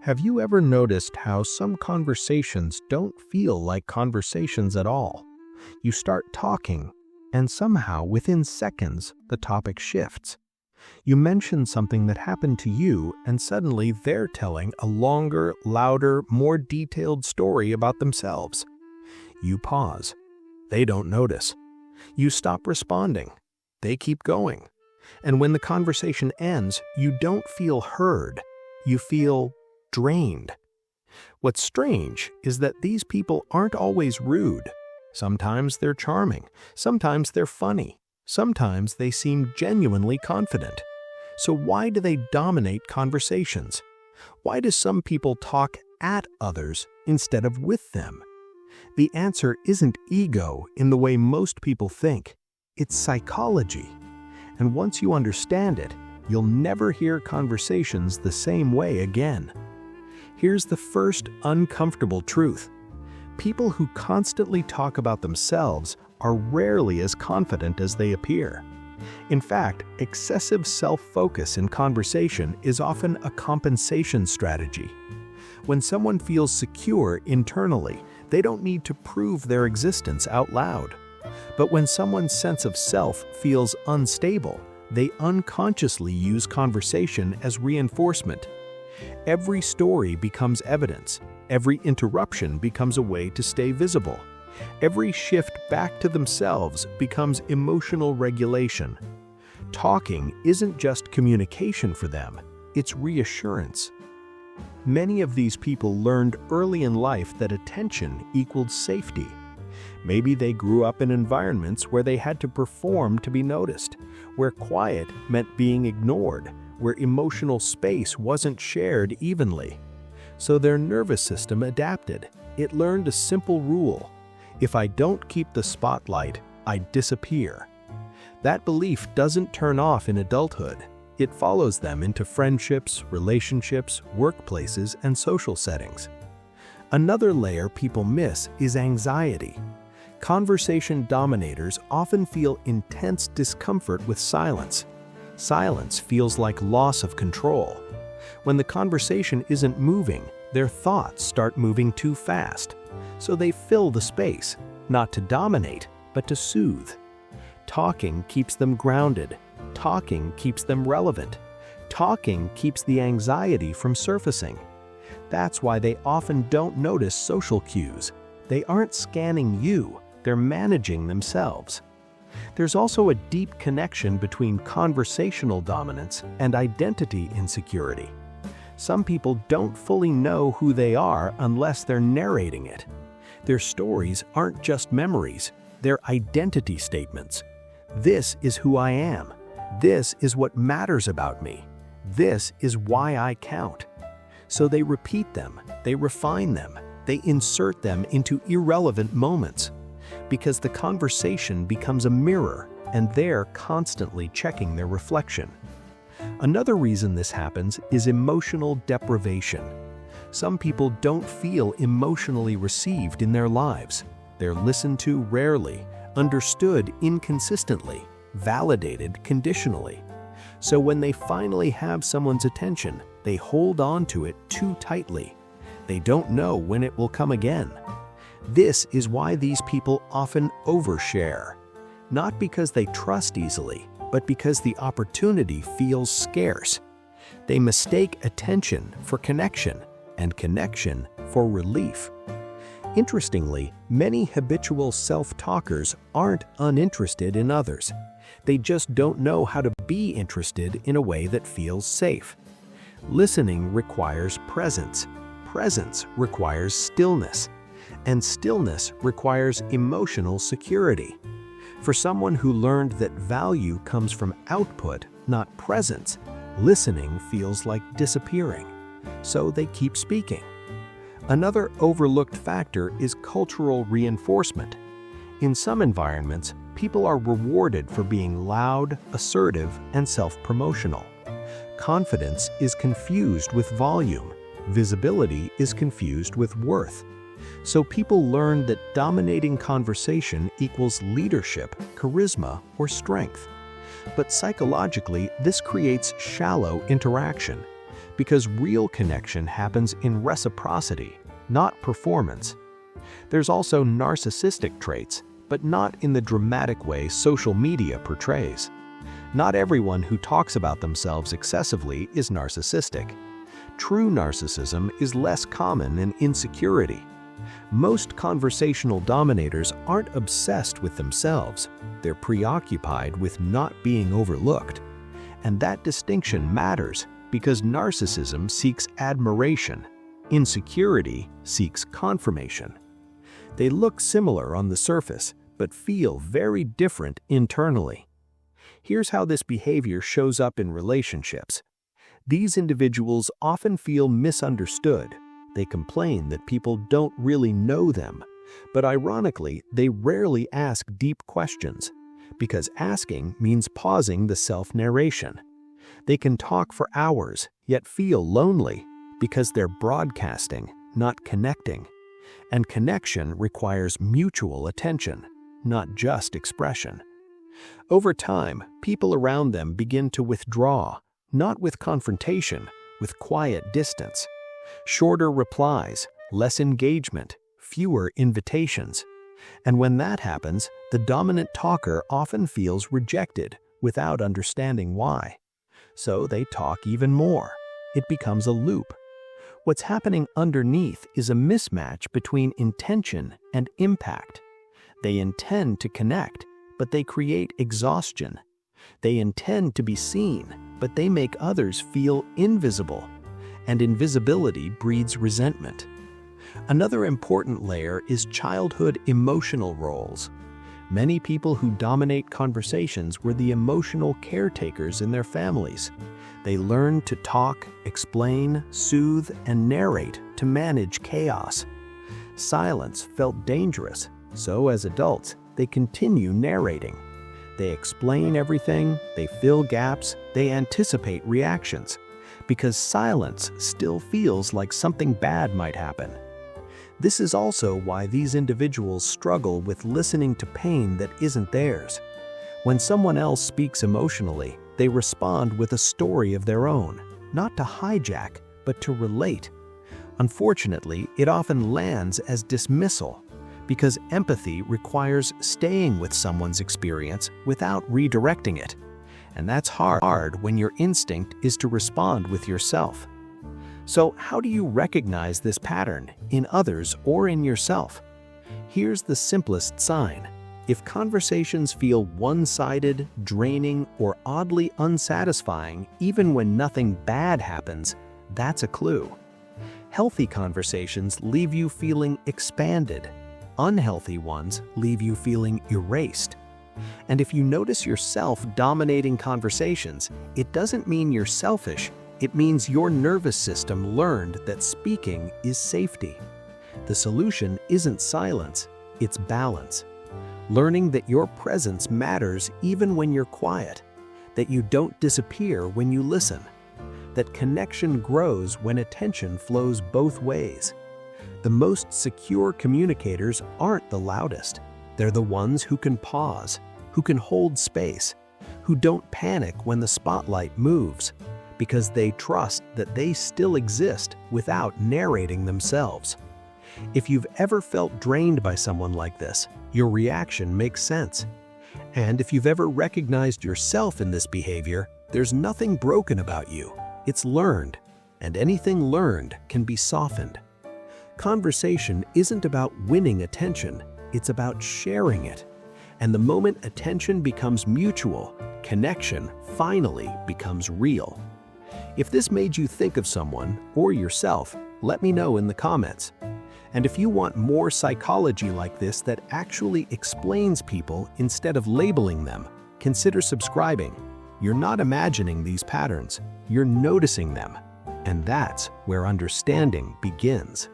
Have you ever noticed how some conversations don't feel like conversations at all? You start talking, and somehow within seconds, the topic shifts. You mention something that happened to you, and suddenly they're telling a longer, louder, more detailed story about themselves. You pause. They don't notice. You stop responding. They keep going. And when the conversation ends, you don't feel heard. You feel drained. What's strange is that these people aren't always rude. Sometimes they're charming. Sometimes they're funny. Sometimes they seem genuinely confident. So why do they dominate conversations? Why do some people talk at others instead of with them? The answer isn't ego in the way most people think. It's psychology. And once you understand it, you'll never hear conversations the same way again. Here's the first uncomfortable truth. People who constantly talk about themselves are rarely as confident as they appear. In fact, excessive self-focus in conversation is often a compensation strategy. When someone feels secure internally, they don't need to prove their existence out loud. But when someone's sense of self feels unstable, they unconsciously use conversation as reinforcement. Every story becomes evidence. Every interruption becomes a way to stay visible. Every shift back to themselves becomes emotional regulation. Talking isn't just communication for them, it's reassurance. Many of these people learned early in life that attention equaled safety. Maybe they grew up in environments where they had to perform to be noticed, where quiet meant being ignored, where emotional space wasn't shared evenly. So their nervous system adapted. It learned a simple rule: if I don't keep the spotlight, I disappear. That belief doesn't turn off in adulthood. It follows them into friendships, relationships, workplaces, and social settings. Another layer people miss is anxiety. Conversation dominators often feel intense discomfort with silence. Silence feels like loss of control. When the conversation isn't moving, their thoughts start moving too fast. So they fill the space, not to dominate, but to soothe. Talking keeps them grounded. Talking keeps them relevant. Talking keeps the anxiety from surfacing. That's why they often don't notice social cues. They aren't scanning you, they're managing themselves. There's also a deep connection between conversational dominance and identity insecurity. Some people don't fully know who they are unless they're narrating it. Their stories aren't just memories, they're identity statements. This is who I am. This is what matters about me. This is why I count. So they repeat them, they refine them, they insert them into irrelevant moments. Because the conversation becomes a mirror, and they're constantly checking their reflection. Another reason this happens is emotional deprivation. Some people don't feel emotionally received in their lives. They're listened to rarely, understood inconsistently, validated conditionally. So when they finally have someone's attention, they hold on to it too tightly. They don't know when it will come again. This is why these people often overshare. Not because they trust easily, but because the opportunity feels scarce. They mistake attention for connection, and connection for relief. Interestingly, many habitual self-talkers aren't uninterested in others. They just don't know how to be interested in a way that feels safe. Listening requires presence. Presence requires stillness. And stillness requires emotional security. For someone who learned that value comes from output, not presence, listening feels like disappearing. So they keep speaking. Another overlooked factor is cultural reinforcement. In some environments, people are rewarded for being loud, assertive, and self-promotional. Confidence is confused with volume. Visibility is confused with worth. So people learn that dominating conversation equals leadership, charisma, or strength. But psychologically, this creates shallow interaction. because real connection happens in reciprocity, not performance. There's also narcissistic traits, but not in the dramatic way social media portrays. Not everyone who talks about themselves excessively is narcissistic. True narcissism is less common in insecurity. Most conversational dominators aren't obsessed with themselves. They're preoccupied with not being overlooked. And that distinction matters because narcissism seeks admiration. Insecurity seeks confirmation. They look similar on the surface, but feel very different internally. Here's how this behavior shows up in relationships. These individuals often feel misunderstood. They complain that people don't really know them. But ironically, they rarely ask deep questions, because asking means pausing the self-narration. They can talk for hours, yet feel lonely, because they're broadcasting, not connecting. And connection requires mutual attention, not just expression. Over time, people around them begin to withdraw, not with confrontation, with quiet distance. Shorter replies, less engagement, fewer invitations. And when that happens, the dominant talker often feels rejected without understanding why. So they talk even more. It becomes a loop. What's happening underneath is a mismatch between intention and impact. They intend to connect, but they create exhaustion. They intend to be seen, but they make others feel invisible. And invisibility breeds resentment. Another important layer is childhood emotional roles. Many people who dominate conversations were the emotional caretakers in their families. They learned to talk, explain, soothe, and narrate to manage chaos. Silence felt dangerous, so as adults, they continue narrating. They explain everything, they fill gaps, they anticipate reactions, because silence still feels like something bad might happen. This is also why these individuals struggle with listening to pain that isn't theirs. When someone else speaks emotionally, they respond with a story of their own, not to hijack, but to relate. Unfortunately, it often lands as dismissal, because empathy requires staying with someone's experience without redirecting it. And that's hard when your instinct is to respond with yourself. So how do you recognize this pattern in others or in yourself? Here's the simplest sign. If conversations feel one-sided, draining, or oddly unsatisfying even when nothing bad happens, that's a clue. Healthy conversations leave you feeling expanded. Unhealthy ones leave you feeling erased. And if you notice yourself dominating conversations, it doesn't mean you're selfish. It means your nervous system learned that speaking is safety. The solution isn't silence, it's balance. Learning that your presence matters even when you're quiet, that you don't disappear when you listen, that connection grows when attention flows both ways. The most secure communicators aren't the loudest. They're the ones who can pause, who can hold space, who don't panic when the spotlight moves, because they trust that they still exist without narrating themselves. If you've ever felt drained by someone like this, your reaction makes sense. And if you've ever recognized yourself in this behavior, there's nothing broken about you. It's learned, and anything learned can be softened. Conversation isn't about winning attention, it's about sharing it. And the moment attention becomes mutual, connection finally becomes real. If this made you think of someone or yourself, let me know in the comments. And if you want more psychology like this that actually explains people instead of labeling them, consider subscribing. You're not imagining these patterns, you're noticing them. And that's where understanding begins.